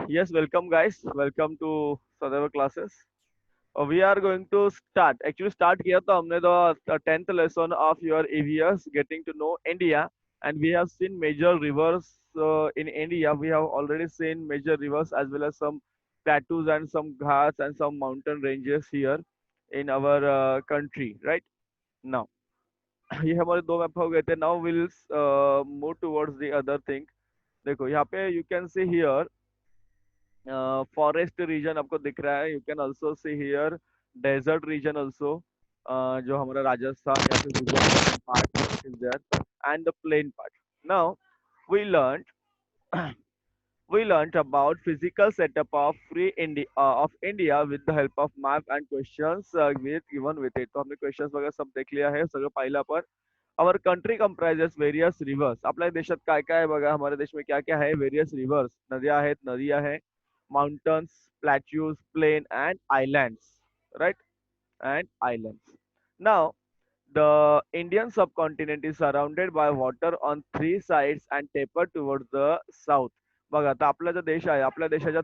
Yes, welcome guys. Welcome to Sadeva classes. We are going to start. Actually, start किया तो हमने the 10th lesson of your EVS, getting to know India, and we have seen major rivers in India. We have already seen major rivers as well as some plateaus and some ghats and some mountain ranges here in our country, right? Now, ये हमारे दो map हो गए थे. Now we'll move towards the other thing. देखो यहाँ पे you can see here forest region आपको दिख रहा है. You can also see here desert region also, जो हमारा राजस्थान या फिर Gujarat part is there and the plain part. Now we learn we learned about physical setup of free India of India with the help of map and questions with given with it. तो हमने questions वगैरह सब देख लिया है, सगळं पाहिलं आपण. Our country comprises various rivers. आपल्या देशात काय काय आहे बघा. हमारे देश में क्या क्या है. Various rivers, नद्या आहेत, नदियां हैं, mountains, plateaus, plain and islands, right? And islands. Now, the Indian subcontinent is surrounded by water on three sides and tapered towards the south. बघा आता आपला जो देश आहे, आपल्या देशाच्या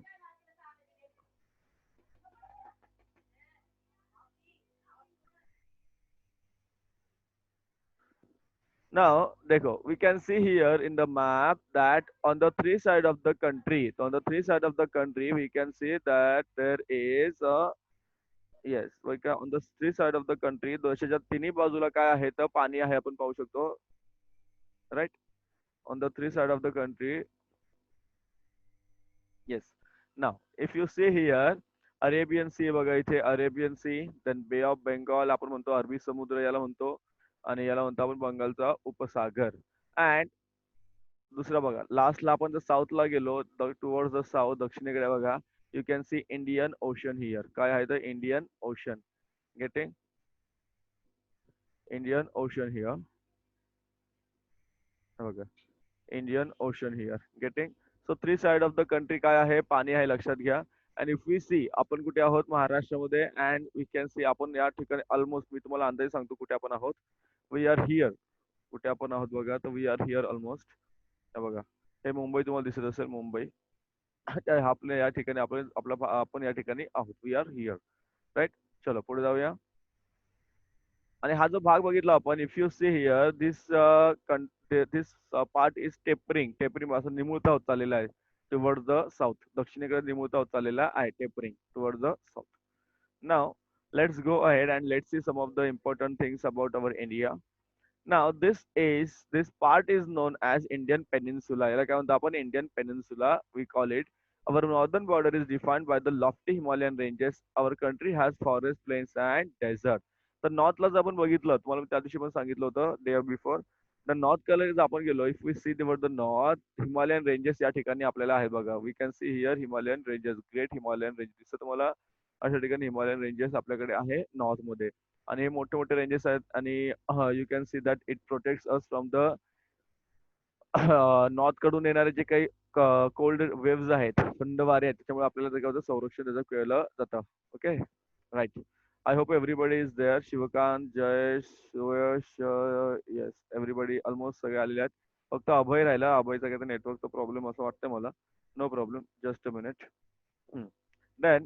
now देखो, we can see here in the map that on the three side of the country, so on the three side of the country, we can see that there is a yes, we can on the three side of the country, देशाच्या तिन्ही बाजूला काय आहे तर पाणी आहे आपण पाहू शकतो, right? On the three side of the country, yes. Now, if you see here, Arabian Sea बघा इथे Arabian Sea, then Bay of Bengal आपण म्हणतो, अरबी समुद्र याला म्हणतो, आणि याला म्हणतो आपण बंगालचा उपसागर. अँड दुसरा बघा लास्टला आपण जर साऊथला गेलो टुवर्ड्स द साऊथ दक्षिणेकडे बघा, you can see Indian ocean here. काय आहे तर Indian ocean. Getting Indian ocean here. बघा Indian ocean here. Getting. So three side of the country काय आहे पाणी आहे लक्षात घ्या. अँड इफ वी सी आपण कुठे आहोत महाराष्ट्रामध्ये, अँड वी कॅन सी आपण या ठिकाणी ऑलमोस्ट मी तुम्हाला अंदाजे सांगतो कुठे आपण आहोत. We are here. कुठे आपण आहोत बघा, तर वी आर हियर ऑलमोस्ट. हे बघा हे मुंबई तुम्हाला दिसत असेल, मुंबई. आपल्या या ठिकाणी आपण या ठिकाणी आहोत. We are here, right. चलो पुढे जाऊया. आणि हा जो भाग बघितला आपण, if you see here this part is tapering. Tapering असं निमुळता होत चाललेला आहे टुवर्ड द साऊथ. दक्षिणेकडे निमुळता होत चाललेला आहे tapering toward the south. Now let's go ahead and let's see some of the important things about our India. Now this part is known as Indian peninsula. याला काय म्हणतो आपण, Indian peninsula we call it. Our northern border is defined by the lofty Himalayan ranges. Our country has forest, plains and desert. तर नॉर्थला जर आपण बघितलं, तुम्हाला मी त्या दिवशी पण सांगितलं होतं डे बिफोर. द नॉर्थ कडे जर आपण गेलो, if we see there the north, Himalayan ranges या ठिकाणी आपल्याला आहे बघा. We can see here Himalayan ranges, great Himalayan ranges दिसतं तुम्हाला. अशा ठिकाणी हिमालयन रेंजेस आपल्याकडे आहे नॉर्थ मध्ये. आणि हे मोठे मोठे रेंजेस आहेत. आणि you can see that it protects us from the north कडून येणारे जे काही कोल्ड वेव्स आहेत, थंड वारे आहेत, त्याच्यामुळे आपल्याला त्याचं संरक्षण त्याचं केलं जातं. Okay, right. I hope everybody is there. Shivkant, Jayesh, Suyash, yes everybody almost सगळे आलेले आहेत. फक्त अभय राहिला. अभयचा काही नेटवर्कचा प्रॉब्लेम असं वाटतं मला. No problem, just a minute. Then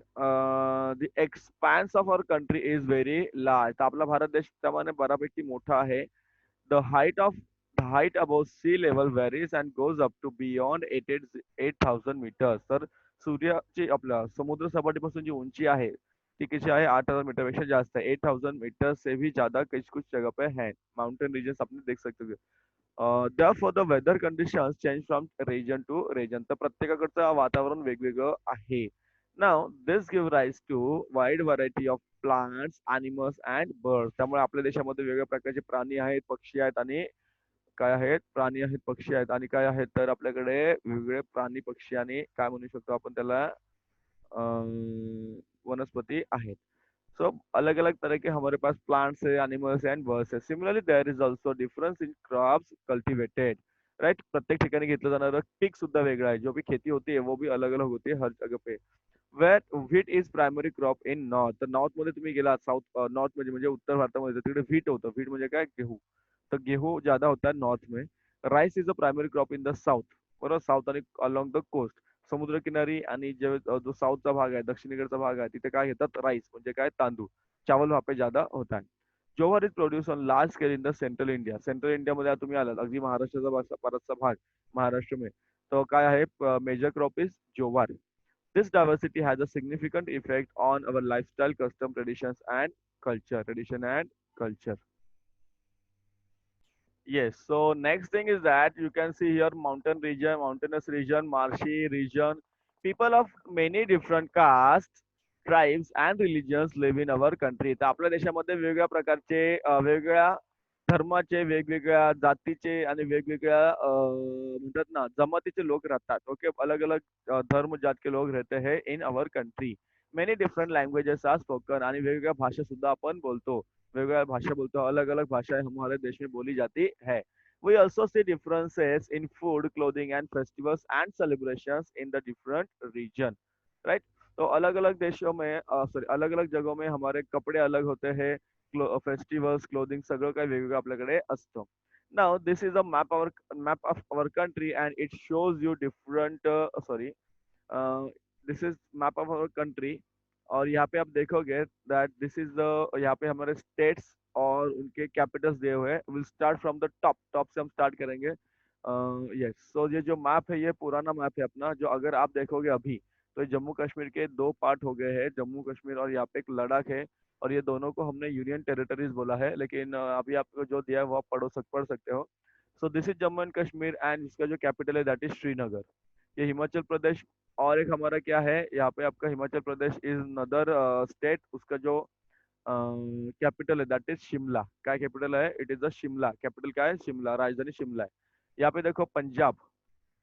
the expanse of our country is very large. तर आपला भारत देश त्यामाने बऱ्यापैकी मोठा आहे. The height above sea level varies and goes up to beyond 8,000 meters. तर सूर्याची आपल्या समुद्र सपाटीपासून जी उंची आहे ती किती आहे, 8,000 मीटर पेक्षा जास्त है. 8,000 मीटर से भी ज्यादा कुछ कुछ जगह पे है. माउंटेन रीजन आपने देख सकते हो. therefore the weather conditions change from region to region. तर प्रत्येकाकडचं वातावरण वेगवेगळं आहे. Now this give rise to wide variety of plants, animals and birds. त्यामुळे आपल्या देशामध्ये वेगवेगळ्या प्रकारचे प्राणी आहेत, पक्षी आहेत, आणि काय आहेत, प्राणी आहेत, पक्षी आहेत, आणि काय आहेत तर आपल्याकडे वेगवेगळे प्राणी, पक्षी आणि काय म्हणू शकतो आपण त्याला, वनस्पती आहेत. सो अलग अलग तरह के हमारे पास प्लांट्स है, एनिमल्स एंड बर्ड्स है. Similarly there is also difference in crops cultivated, right. प्रत्येक ठिकाणी घेतलं जाणारं पीक सुद्धा वेगळं आहे. जो भी खेती होती है वो भी अलग अलग होती है हर जगह पे. Where wheat is primary crop in north. तर नॉर्थ मध्ये तुम्ही गेला, साऊथ नॉर्थ म्हणजे उत्तर भारतामध्ये, तिकडे व्हीट होतं. व्हीट म्हणजे काय, गेहूं. तर गेहूं ज्यादा होता है नॉर्थ में. Rice is a primary crop in the south, बरोबर, साउथ आणि अलॉन्ग द कोस्ट. समुद्रकिनारी आणि जो साऊथचा भाग आहे, दक्षिणेकडचा भाग आहे, तिथे काय घेतात राईस म्हणजे काय तांदूळ. चावल वहाँ पे ज्यादा होता है. जोवर is produce on large scale in the central India. Central इंडियामध्ये आता तुम्ही आलात अगदी महाराष्ट्राचा बराचसा भाग महाराष्ट्र में. तो काय आहे major crop is jowar. This diversity has a significant effect on our lifestyle, custom, traditions, and culture. Tradition and culture. Yes. So next thing is that you can see here mountain region, mountainous region, marshy region. People of many different castes, tribes and religions live in our country. तर आपल्या देशामध्ये वेगवेगळ्या प्रकारचे वेगवेगळ्या धर्माचे, वेगवेगळ्या जातीचे आणि वेगवेगळ्या म्हणतात ना जमातीचे लोक राहतात. ओके, अलग अलग धर्म जात के लोग रहते हैं in our country. Many different languages are spoken आणि वेगवेगळ्या भाषा सुद्धा आपण बोलतो. वेगवेगळ्या भाषा बोलतो, अलग अलग भाषाएं हमारे देश में बोली जाती है. We also see differences in food, clothing and festivals and celebrations in the different region, right? तो अलग अलग देशों में सॉरी अलग अलग जगहों में हमारे कपडे अलग होते हैं. फेस्टिवल्स, क्लोथिंग सगळं काही वेगवेगळं आपल्याकडे असतं. Now this is a map of our country and it shows you different this is map of our country. और यहाँ पे आप देखोगे दैट दिस इज द यहाँ पे हमारे स्टेट्स और उनके कैपिटल्स दिए हुए हैं. Will start from the top. Top से हम स्टार्ट करेंगे. यस, सो ये जो मैप है ये पुराना मैप है अपना, जो अगर आप देखोगे अभी तो ये जम्मू कश्मीर के दो पार्ट हो गए हैं, जम्मू कश्मीर और यहाँ पे एक लद्दाख है. और ये दोनों को हमने यूनियन टेरिटरीज बोला है, लेकिन अभी आपको जो दिया है वो आप पढ़ सकते हो. So this is Jammu end Kashmir end इसका जो कैपिटल है दैट इज श्रीनगर. ये हिमाचल प्रदेश. और एक हमारा क्या है यहाँ पे आपका हिमाचल प्रदेश इज नदर स्टेट. उसका जो कैपिटल है दैट इज शिमला. क्या कैपिटल है? It is the Shimla. Capital क्या है? शिमला. राजधानी शिमला है. यहाँ पे देखो पंजाब.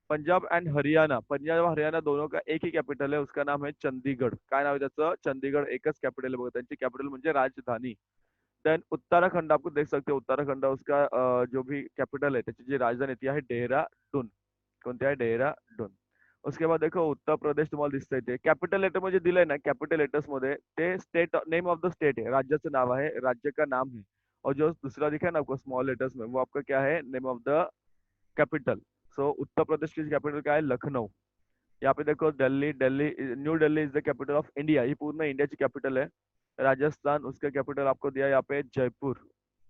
पंजाब एंड हरियाणा. पंजाब और हरियाणा दोनों का एक ही कैपिटल है, उसका नाम है चंडीगढ़. काय नाव आहे त्याचं? चंडीगढ़. एकच कैपिटल आहे बघा. त्यांची कॅपिटल म्हणजे राजधानी. देन उत्तराखंड आपको देख सकते हो. उत्तराखंड उसका जो भी कैपिटल है त्याची जी राजधानी ती आहे डेहराडून. कोणती आहे? डेहराडून. उसके बाद देखो उत्तर प्रदेश तुम्हाला दिसतंय ते कॅपिटल लेटर मध्ये दिलंय ना, कॅपिटल लेटर्स मध्ये ते state name of the state है, राज्याचं नाव आहे, राज्य का नाम है. और जो दूसरा दिखा है ना आपको स्मॉल लेटर्स में, वो आपका क्या है? Name of the capital. So Uttar Pradesh की कैपिटल क्या है? लखनऊ. यहाँ पे देखो Delhi. Delhi new Delhi is the capital of India. ये पूर्ण इंडिया की कैपिटल है. राजस्थान उसका कैपिटल आपको दिया यहाँ पे जयपुर.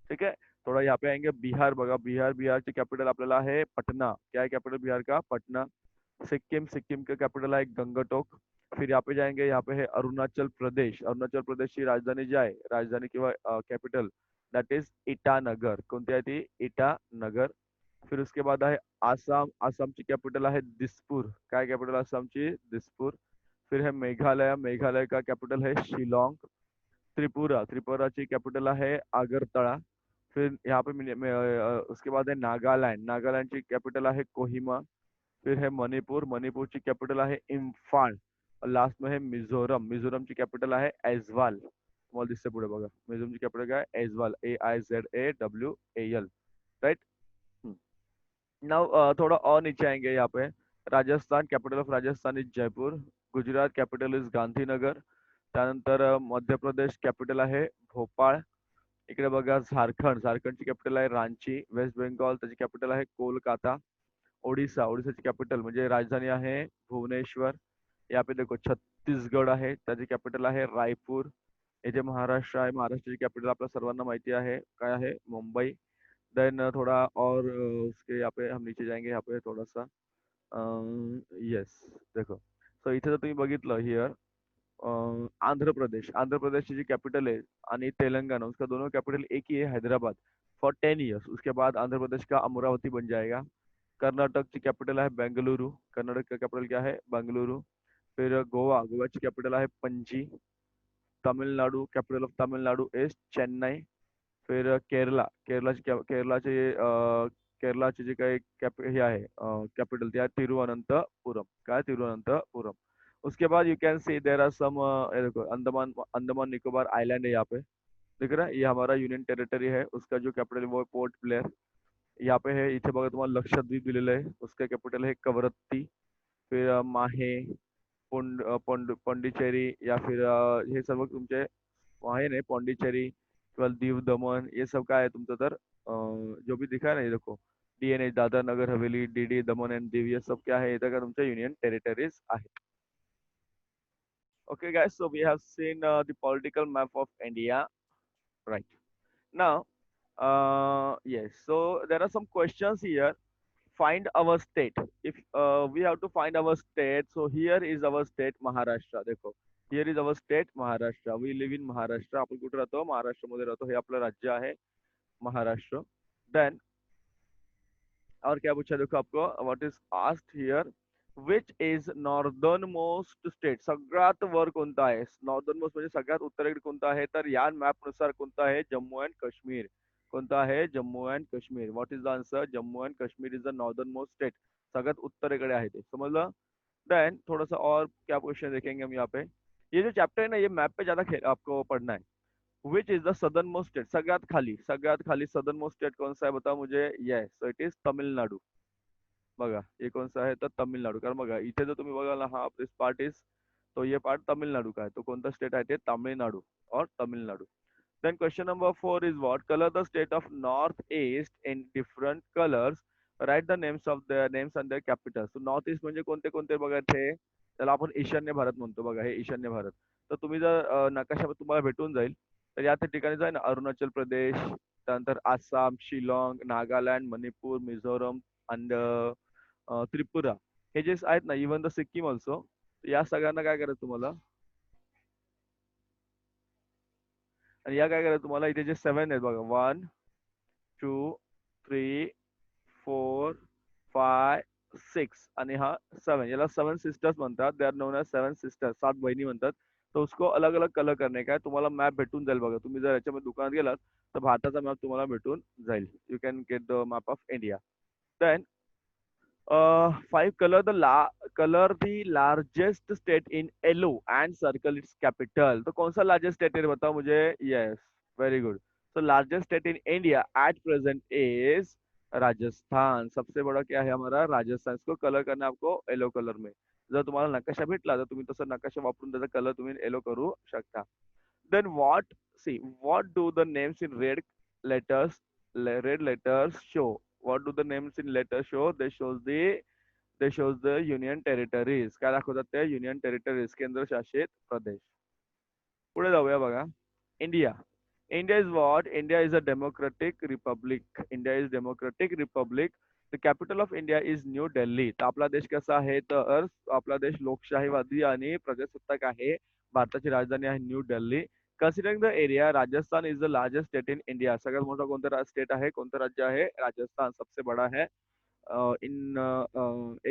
ठीक है. थोड़ा यहाँ पे आएंगे बिहार बघा. बिहार की कैपिटल आपल्याला है पटना. क्या है कैपिटल बिहार का? पटना. सिक्किम. सिक्किम का कैपिटल है गंगटोक. फिर यहाँ पे जाएंगे, यहाँ पे है अरुणाचल प्रदेश. अरुणाचल प्रदेश की राजधानी जी आहे, राजधानी किंवा कैपिटल दैट इज ईटानगर. कोणती आहे ती? ईटानगर. फिर उसके बाद आहे आसाम. आसामची कॅपिटल आहे दिसपूर. काय कॅपिटल आसामची? दिसपूर. फिर है मेघालय. मेघालय का कैपिटल है शिलोंग. त्रिपुरा. त्रिपुराची कॅपिटल आहे आगरतळा. फिर यहाँ पे उसके बाद है नागालैंड. नागालैंड की कैपिटल है कोहिमा. फिर है मणिपुर. मणिपुर की कैपिटल है इम्फाल. और लास्ट में है मिझोरम. मिझोरम की कैपिटल है ऐजवाल. तुम्हाला दिसते पुढे बघा. मिझोरम की कैपिटल काय? ऐजवाल. AIZAWAL. राइट. नाउ थोड़ा और नीचे आएंगे यहाँ पे. Rajasthan. Capital of Rajasthan is Jaipur. Gujarat capital is Gandhinagar. त्यानंतर मध्य प्रदेश कॅपिटल आहे भोपाळ. इकडे बघा झारखंड. झारखंडची कॅपिटल आहे रांची. वेस्ट बेंगॉल त्याची कॅपिटल आहे कोलकाता. ओडिशा. ओडिशाची कॅपिटल म्हणजे राजधानी आहे भुवनेश्वर. यहाँ पे देखो छत्तीसगड आहे, त्याची कॅपिटल आहे रायपूर. इथे महाराष्ट्र आहे. महाराष्ट्राची कॅपिटल आपल्या सर्वांना माहिती आहे काय आहे? मुंबई. देन थोड़ा और उसके यहाँ पे हम नीचे जाएंगे. यहाँ पे थोड़ा सा येस. देखो सो इथे जर तुम्ही बघितलं हियर आंध्र प्रदेश. आंध्र प्रदेश की कैपिटल है आणि तेलंगाना, उसका दोनों कैपिटल एक ही है हैदराबाद. For 10 years. उसके बाद आंध्र प्रदेश का अमरावती बन जाएगा. कर्नाटक की कैपिटल है बेंगलुरु. कर्नाटक का कैपिटल क्या है? बेंगलुरु. फिर गोवा. गोवा की कैपिटल है Panaji. Tamil Nadu. Capital of Tamil Nadu is Chennai. फिर केरला. केरलाचे जे काही हे आहे कॅपिटल ते आहे तिरुवनंतपुरम. काय? तिरुवनंतपुरम. उसके बाद you can see there are some देखो अंडमान अंडमान निकोबार आइलैंड है यहाँ पे. दिख रहा है? ये हमारा यूनियन टेरिटरी है. उसका जो कैपिटल है वो पोर्ट ब्लेयर. यहाँ पे है. इथे बघा तुम्हाला लक्षद्वीप दिलेलं आहे, उसका कैपिटल है कवरत्ती. फिर माहे, पोंडिचेरी या फिर हे सर्व तुमचे आहे ना पॉन्डिचेरी किंवा दीव दमन, ये सब काय आहे तुमचं तर जो भी दिखा है ना ये देखो DNH Dadar Nagar Haveli, DD Daman and Diu, हे सब क्या आहे इथं का तुमच्या युनियन टेरिटरीज आहेत. Okay, guys, so we have seen the political map of India, right? Now, yes, so there are some questions here. Find our state. If we have to find our state, so here is our state Maharashtra. देखो, here is our state Maharashtra. We live in Maharashtra. आपण कुठे राहतो? महाराष्ट्रामध्ये राहतो. हे आपलं राज्य आहे महाराष्ट्र. Then और क्या पूछा देखो आपको what is asked here which is northern most state सगळ्यात वर कोणता आहे नॉर्दर्न मोस्ट म्हणजे सगळ्यात उत्तरेकडे कोणता आहे तर या मॅप नुसार कोणता आहे जम्मू अँड काश्मीर कोणता आहे Jammu and Kashmir what is the answer Jammu and Kashmir is the northern most state सगळ्यात उत्तरेकडे आहे ते समझलं देन थोड़ा सा और क्या क्वेश्चन देखेंगे हम यहाँ पे ये जो चैप्टर है ना ये मैप पे ज्यादा आपको पढ़ना है which is the southern most state सगळ्यात खाली सदर्न मोस्ट स्टेट कौन सा है बताओ मुझे yes so it is Tamil Nadu बघा ये कौन सा है तर तमिळनाडू कारण बघा इथे जर तुम्ही बघाल ना हा दिस पार्ट इज तो ये पार्ट तमिळनाडू का है तो कोणता स्टेट आहे ते तामिळनाडू और Tamil Nadu then question number 4 is what color the state of northeast in different colors write the names of their names and their capitals so north east म्हणजे कोणते कोणते बघा ते त्याला आपण ईशान्य भारत म्हणतो बघा हे ईशान्य भारत तर तुम्ही जर नकाशा तुम्हाला भेटून जाईल तर या ठिकाणी जाईल ना अरुणाचल प्रदेश त्यानंतर आसाम शिलाँग नागालँड मणिपूर मिझोरम आणि त्रिपुरा हे जे आहेत ना इव्हन द सिक्कीम ऑल्सो या सगळ्यांना काय करायचं तुम्हाला आणि या काय करायचं तुम्हाला इथे जे 7 आहेत बघा 1 2 3 4 5 6 आणि हा 7 याला 7 सिस्टर्स म्हणतात they are known as 7 sisters 7 बहिणी म्हणतात तो उसको अलग अलग कलर करणे काय तुम्हाला मॅप भेटून जाईल बघा तुम्ही जर याच्यामध्ये दुकानात गेलात तर भारताचा मॅप तुम्हाला भेटून जाईल you can get the map of India then 5 color the largest state in yellow and circle its capital तो कौन सा largest state है बताओ मुझे yes very good so largest state in India at present is Rajasthan सबसे बड़ा क्या है हमारा राजस्थान इसको कलर करना है आपको येलो कलर में जर तुम्हाला नकाशा भेटला तर तुम्ही तसा नकाशा वापरून त्याचा कलर तुम्ही येलो करू शकता then what do the names in letters red letters show what do the names in letters show they shows the union territories काय दाखवतात ते युनियन टेरिटरीज केंद्रशासित प्रदेश पुढे जाऊया बघा India India is what India is a democratic Republic India is democratic Republic the capital of India is new Delhi तर आपला देश कसा आहे तर आपला देश लोकशाहीवादी आणि प्रजासत्ताक आहे भारताची राजधानी आहे new Delhi considering the area Rajasthan is the largest state in India सगळ्यात मोठा कोणता स्टेट आहे कोणतं राज्य आहे राजस्थान सबसे बड़ा है इन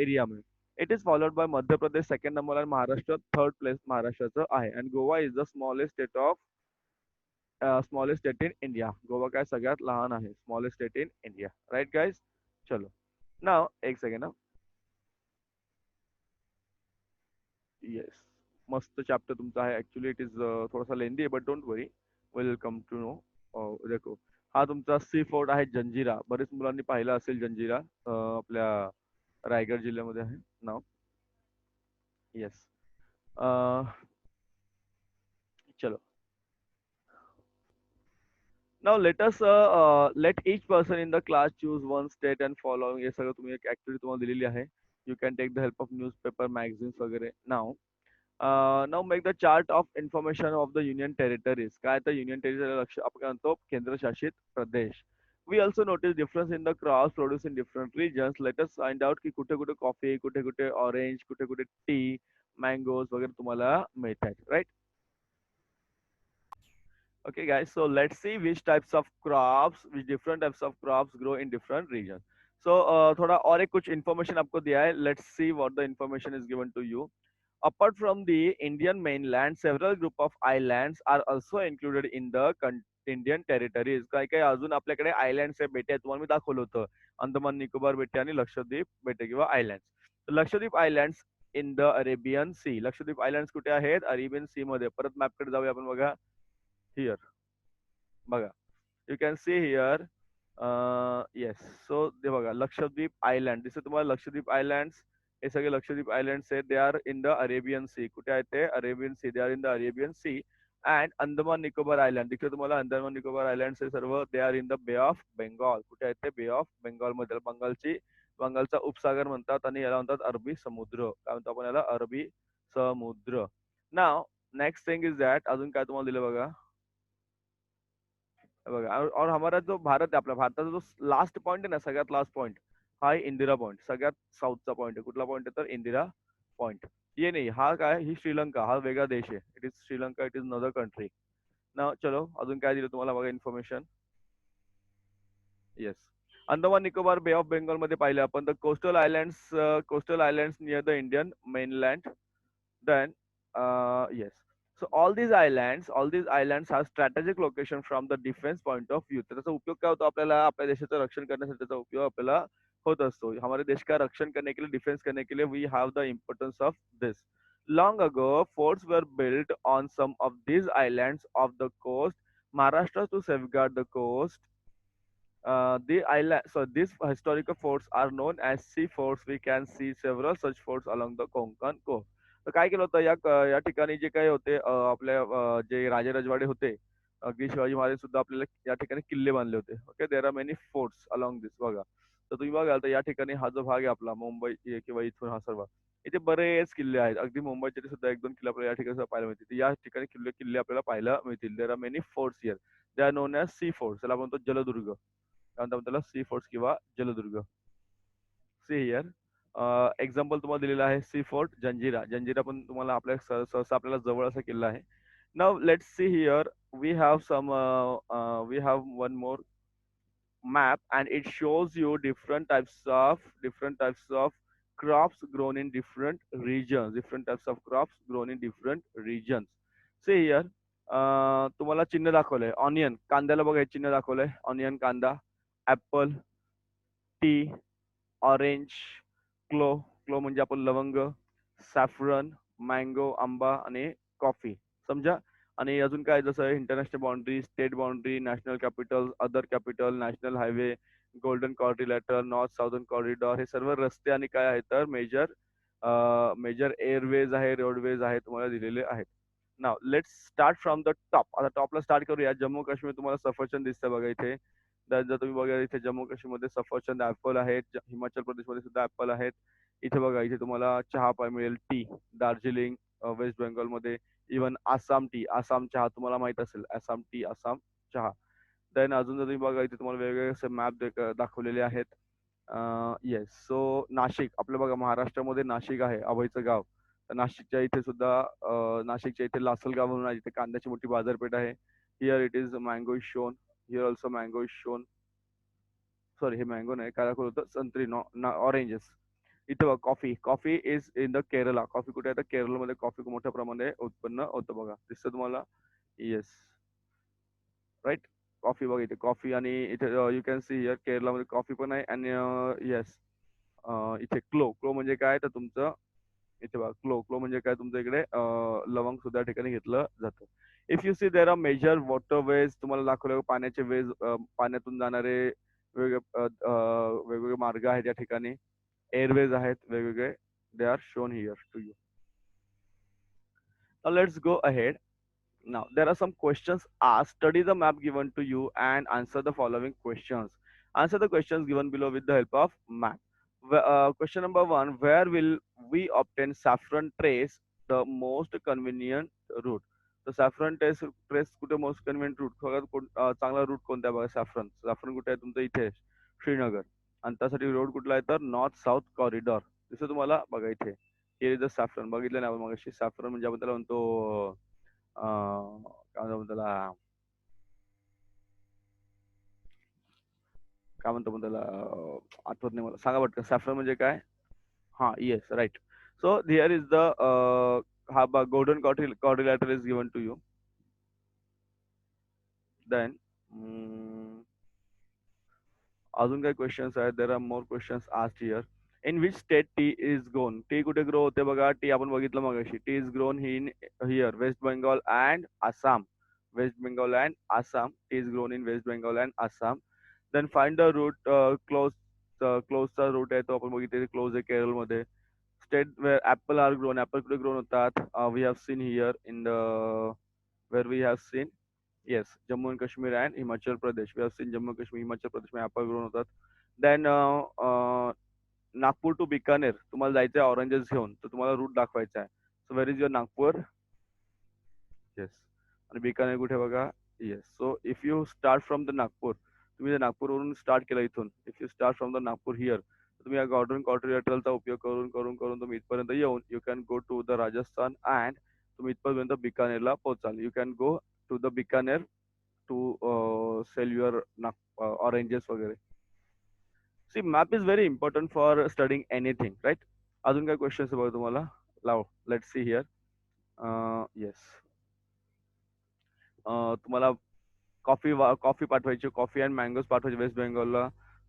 एरिया में it is followed by Madhya Pradesh second number आणि महाराष्ट्र थर्ड प्लेस महाराष्ट्राचं आहे आणि Goa is the smallest state in India Goa काय सगळ्यात लहान आहे smallest state in India right guys चलो नाव एक सेकंड ना येस मस्त चॅप्टर तुमचा आहे ऍक्च्युली इट इज थोडासा लेंदी आहे but don't worry will come to know देखो हा तुमचा सी फोर्ट आहे जंजिरा बरेच मुलांनी पाहिला असेल जंजिरा आपल्या रायगड जिल्ह्यामध्ये आहे नाव येस चलो now let each person in the class choose one state and following हे सगळं तुम्ही एक ऍक्टिव्हिटी तुम्हाला दिलेली आहे you can take the help of newspaper magazines वगैरे नाव now make the chart of information of the union territories काय तर युनियन टेरिटरी लक्ष आपण काय म्हणतो केंद्रशासित प्रदेश we also notice difference in the crops produce in different regions let us find out की कुठे कुठे कॉफी कुठे कुठे ऑरेंज कुठे कुठे टी मँगोज वगैरे तुम्हाला मिळतात right Okay, guys, so let's see which different types of crops grow in different regions. So, थोड़ा और एक कुछ information आपको दिया है. Let's see what the information is given to you. Apart from the Indian mainland, several group of islands are also included in the Indian territories. काही काही अजून आपल्याकडे आयलँड्स आहे बेटे तुम्हाला मी दाखवलं होतं अंदमान निकोबार बेटे आणि लक्षद्वीप बेटे किंवा islands Lakshadweep islands in the Arabian Sea Lakshadweep islands कुठे आहेत अरेबियन सी मध्ये परत मॅपकडे जाऊया आपण बघा हिअर बघा you can see here yes so ते बघा लक्षद्वीप आयलँड दिसत तुम्हाला लक्षद्वीप आयलँड्स हे सगळे लक्षद्वीप आयलँड्स आहेत they are in the Arabian Sea कुठे आहेत ते Arabian Sea they are in the Arabian Sea and Andaman Nicobar island. तिकडे तुम्हाला अंदमान निकोबार आयलँड्स हे सर्व they are in the Bay of Bengal. कुठे आहेत ते? बे ऑफ बेंगॉल मध्ये. बंगालचा उपसागर म्हणतात आणि याला म्हणतात अरबी समुद्र. काय म्हणतो आपण याला? अरबी समुद्र. नाव नेक्स्ट थिंग इज दॅट अजून काय तुम्हाला दिलं बघा. हे बघा और हमारा जो भारत आहे, आपल्या भारताचा जो लास्ट पॉईंट आहे ना, सगळ्यात लास्ट पॉईंट, हा आहे इंदिरा पॉईंट. सगळ्यात साऊथचा पॉईंट आहे. कुठला पॉईंट आहे तर इंदिरा पॉईंट. ये नाही, हा काय, ही श्रीलंका, हा वेगळा देश आहे. It is Sri Lanka, it is नदर कंट्री. ना चलो अजून काय दिलं तुम्हाला बघा इन्फॉर्मेशन. येस. अंदमान निकोबार बे ऑफ बेंगॉल मध्ये पाहिलं आपण, the coastal islands near the Indian mainland. Then, yes. So all these islands have strategic location from the defense point of view. तर त्याचा उपयोग काय होतो आपल्याला? आपल्या देशाचं रक्षण करण्यासाठी त्याचा उपयोग आपल्याला होत असतो. हमारे देश का रक्षण करने के लिए, डिफेंस करने के लिए we have the importance of this. Long ago, forts were built on some of these islands of the coast, Maharashtra to safeguard the coast. These historical forts are known as sea forts. We can see several such forts along the Konkan coast. तर काय केलं होतं या ठिकाणी जे काही होते आपल्या जे राजे रजवाडे होते, अगदी शिवाजी महाराज सुद्धा आपल्याला या ठिकाणी किल्ले बांधले होते. Okay, there are many forts along this बघा. तर तुम्ही बघाल तर या ठिकाणी हा जो भाग आहे आपला मुंबई किंवा इथून हा सर्व, इथे बरेच किल्ले आहेत. अगदी मुंबईचे सुद्धा एक दोन किल्ले आपल्याला या ठिकाणी सुद्धा पाहायला मिळतील. तर या ठिकाणी किल्ले किल्ले आपल्याला पाहायला मिळतील. There are many forts here. They are known as sea forts. त्याला म्हणतो जलदुर्ग. काय म्हणतात त्याला? सी फोर्ट्स किंवा जलदुर्ग. See here. एक्झाम्पल तुम्हाला दिलेलं आहे सी फोर्ट जंजिरा. जंजिरा पण तुम्हाला आपल्या सहसा आपल्याला जवळ असा किल्ला आहे. Now let's see here. We have some we have one more map, and it shows you different types of crops grown in different types of crops grown in different regions. See here. तुम्हाला चिन्ह दाखवलंय. Onion, कांद्याला बघा हे चिन्ह दाखवलंय. Onion, कांदा. Apple, T, orange, क्लो म्हणजे आपण लवंग, सॅफ्रन, मँगो, आंबा आणि कॉफी. समजा. आणि अजून काय जसं international boundary, state boundary, national capital, other capital, national highway, golden quadrilateral, north southern corridor, हे सर्व रस्ते आणि काय आहेत तर मेजर एअरवेज आहे, रोडवेज आहे, तुम्हाला दिलेले आहेत. Now let's start from the top. आता टॉपला स्टार्ट करूया. जम्मू काश्मीर तुम्हाला सफरचंद दिसतं बघा इथे. जर तुम्ही बघा इथे जम्मू काश्मीरमध्ये सफरचंद ऍपल आहेत. हिमाचल प्रदेशमध्ये सुद्धा ऍपल आहेत. इथे बघा इथे तुम्हाला चहा मिळेल, टी. दार्जिलिंग, वेस्ट बेंगॉलमध्ये. इवन आसाम टी, आसाम चहा तुम्हाला माहित असेल. आसाम टी, आसाम चहा. देन अजून जर तुम्ही बघा इथे तुम्हाला वेगवेगळे असे मॅप दाखवलेले आहेत. येस. सो नाशिक, आपलं बघा महाराष्ट्रामध्ये नाशिक आहे, अभयचं गाव. तर नाशिकच्या इथे सुद्धा नाशिकच्या इथे लासलगाव म्हणून आहे, जिथे कांद्याची मोठी बाजारपेठ आहे. Here it is mango is shown. Here also mango is shown. Sorry, हे मँगो नाही, काय दाखवलं होतं? संत्री, ऑरेंजेस. इथे बघा coffee. Coffee is in the Kerala. Coffee कुठे आहे तर केरळमध्ये कॉफी मोठ्या प्रमाणात उत्पन्न होतं बघा. दिसतं तुम्हाला? येस. राईट. कॉफी बघा इथे कॉफी, आणि इथे यू कॅन सी हिअर केरळामध्ये कॉफी पण आहे. आणि येस, इथे क्लो म्हणजे काय तर तुमचं, इथे बघा क्लो म्हणजे काय तुमच्या इकडे लवंग सुद्धा ठिकाणी घेतलं जातं. If you see there are major waterways, तुम्हाला दाखवलं पाण्याचे वेज, पाण्यातून जाणारे वेगवेगळे मार्ग आहेत या ठिकाणी. एअरवेज आहेत वेगवेगळे. They are shown here to you. Let's go ahead. Now, there are some questions asked. Study the map given to you and answer the following questions. Answer the questions given below with the help of map. Question number one, where will we obtain saffron trace, the most convenient route? तर saffron trace कुठे most convenient route, चांगला route कोणता आहे बघा. Saffron saffron कुठे आहे तुमचं? इथे श्रीनगर. आणि त्यासाठी रोड कुठला आहे तर नॉर्थ साऊथ कॉरिडॉर. दिसतं तुम्हाला बघा इथे. हे इज द सॅफ्रन. बघितलं ना आपण मगाशी? सॅफ्रन म्हणजे आपण त्याला म्हणतो काय म्हणतो त्याला, काय म्हणतो पण त्याला, आठवत नाही मला. सांगा पटकन. सॅफ्रन म्हणजे काय? हा, yes, right. So here is the हा golden quadrilateral is given to you. Then अजून काही क्वेश्चन्स आहेत. There are more questions asked here. In which state tea is grown? Tea कुठे ग्रो होते बघा. टी आपण बघितलं मगाशी. Tea is grown in here west Bengal and Assam. West Bengal and Assam. Tea is grown in west Bengal and Assam. Then find the route. क्लोजचा route आहे तो आपण बघितले. क्लोज आहे केरळमध्ये. State where apple are grown. Apple कुठे ग्रोन होतात? We have seen here in the where we have seen, yes, Jammu and Kashmir and Himachal Pradesh. We have seen Jammu and Kashmir, Himachal Pradesh में Apple grown होतात. Then Nagpur to Bikaner तुम्हाला जायचं आहे oranges घेऊन, तर तुम्हाला route दाखवायचा आहे. So where is your Nagpur? Yes. आणि बिकानेर कुठे बघा? Yes. So if you start from the Nagpur, तुम्ही जर नागपूरवरून स्टार्ट केलं इथून, if you start from the Nagpur here, तुम्ही या गॉर्डन क्वाड्रिलेटरलचा उपयोग करून करून करून तुम्ही इथपर्यंत येऊन you can go to the Rajasthan and तुम्ही इथपर्यंत बिकानेरला पोहोचाल. You can go to the Bikaner to sell your oranges वगैरे. See map is very important for studying anything, right? अजून काय क्वेश्चन्स बघा तुम्हाला? लाव, लेट्स सी हिअर. येस. तुम्हाला कॉफी पाठवायची, कॉफी अँड मँगोज पाठवायचे वेस्ट बेंगॉलला.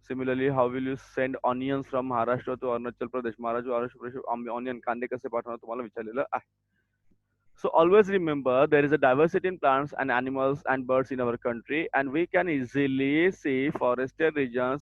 Similarly how will you send onions from Maharashtra to Arunachal Pradesh? Maharashtra Pradesh onion कांदे कसे पाठवणार तुम्हाला विचारलेलं आहे. So always remember there is a diversity in plants and animals and birds in our country, and we can easily see forested regions